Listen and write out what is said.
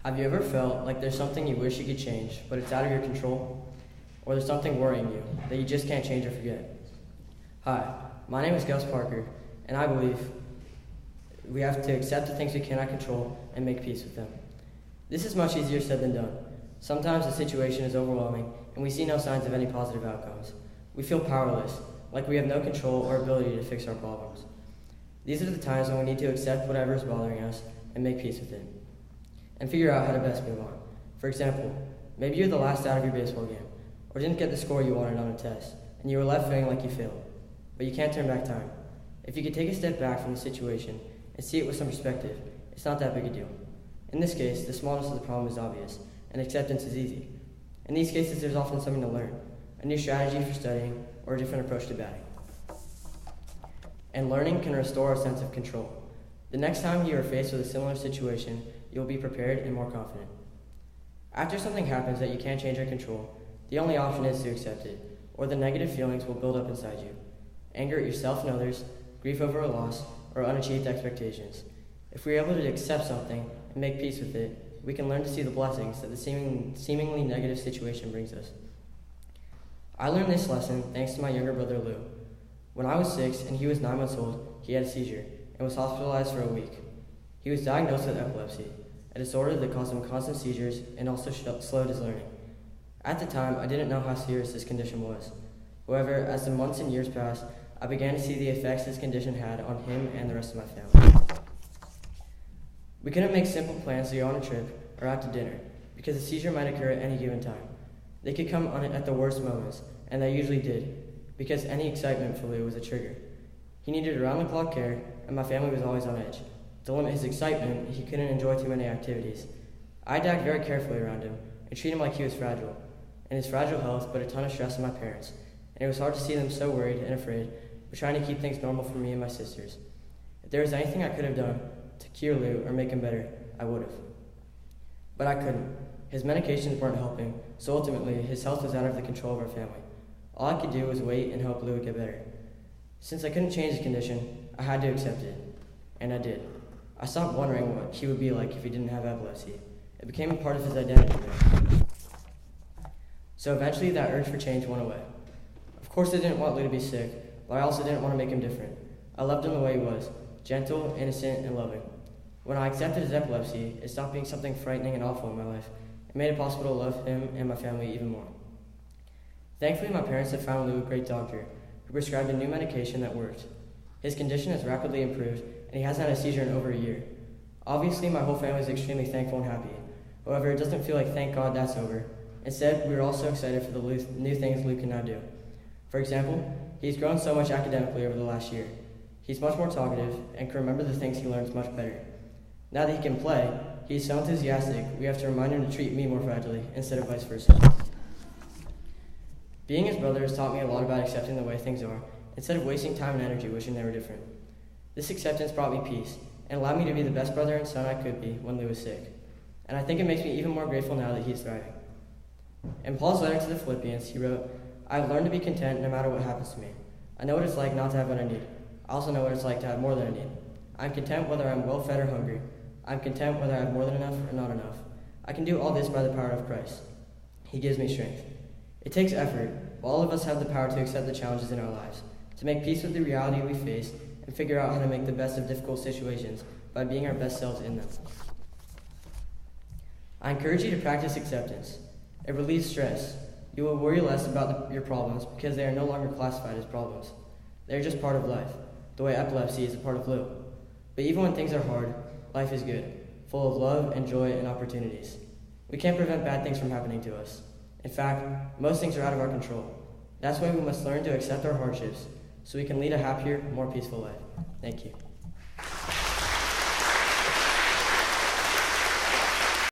Have you ever felt like there's something you wish you could change, but it's out of your control? Or there's something worrying you that you just can't change or forget? Hi, my name is Gus Parker, and I believe we have to accept the things we cannot control and make peace with them. This is much easier said than done. Sometimes the situation is overwhelming, and we see no signs of any positive outcomes. We feel powerless, like we have no control or ability to fix our problems. These are the times when we need to accept whatever is bothering us and make peace with it, and figure out how to best move on. For example, maybe you're the last out of your baseball game, or didn't get the score you wanted on a test, and you were left feeling like you failed. But you can't turn back time. If you could take a step back from the situation and see it with some perspective, it's not that big a deal. In this case, the smallness of the problem is obvious, and acceptance is easy. In these cases, there's often something to learn, a new strategy for studying, or a different approach to batting. And learning can restore a sense of control. The next time you are faced with a similar situation, you will be prepared and more confident. After something happens that you can't change or control, the only option is to accept it, or the negative feelings will build up inside you. Anger at yourself and others, grief over a loss, or unachieved expectations. If we are able to accept something and make peace with it, we can learn to see the blessings that the seemingly negative situation brings us. I learned this lesson thanks to my younger brother Lou. When I was 6 and he was 9 months old, he had a seizure and was hospitalized for a week. He was diagnosed with epilepsy, a disorder that caused him constant seizures and also slowed his learning. At the time, I didn't know how serious this condition was. However, as the months and years passed, I began to see the effects this condition had on him and the rest of my family. We couldn't make simple plans to go on a trip or out to dinner because a seizure might occur at any given time. They could come on at the worst moments, and they usually did, because any excitement for Lou was a trigger. He needed around-the-clock care, and my family was always on edge. To limit his excitement, he couldn't enjoy too many activities. I had to act very carefully around him and treat him like he was fragile, and his fragile health put a ton of stress on my parents, and it was hard to see them so worried and afraid, but trying to keep things normal for me and my sisters. If there was anything I could have done to cure Lou or make him better, I would have. But I couldn't. His medications weren't helping, so ultimately his health was out of the control of our family. All I could do was wait and hope Lou would get better. Since I couldn't change his condition, I had to accept it, and I did. I stopped wondering what he would be like if he didn't have epilepsy. It became a part of his identity. So eventually that urge for change went away. Of course I didn't want Lou to be sick, but I also didn't want to make him different. I loved him the way he was, gentle, innocent, and loving. When I accepted his epilepsy, it stopped being something frightening and awful in my life. It made it possible to love him and my family even more. Thankfully, my parents had found Lou a great doctor who prescribed a new medication that worked. His condition has rapidly improved, and he hasn't had a seizure in over a year. Obviously, my whole family is extremely thankful and happy. However, it doesn't feel like thank God that's over. Instead, we are all so excited for the new things Lou can now do. For example, he's grown so much academically over the last year. He's much more talkative and can remember the things he learns much better. Now that he can play, he's so enthusiastic, we have to remind him to treat me more fragilely instead of vice versa. Being his brother has taught me a lot about accepting the way things are, instead of wasting time and energy wishing they were different. This acceptance brought me peace, and allowed me to be the best brother and son I could be when Lou was sick. And I think it makes me even more grateful now that he is thriving. In Paul's letter to the Philippians, he wrote, "I have learned to be content no matter what happens to me. I know what it's like not to have what I need. I also know what it's like to have more than I need. I'm content whether I'm well-fed or hungry. I'm content whether I have more than enough or not enough. I can do all this by the power of Christ. He gives me strength." It takes effort, but all of us have the power to accept the challenges in our lives, to make peace with the reality we face, and figure out how to make the best of difficult situations by being our best selves in them. I encourage you to practice acceptance. It relieves stress. You will worry less about your problems because they are no longer classified as problems. They are just part of life, the way epilepsy is a part of Lou. But even when things are hard, life is good, full of love and joy and opportunities. We can't prevent bad things from happening to us. In fact, most things are out of our control. That's why we must learn to accept our hardships so we can lead a happier, more peaceful life. Thank you.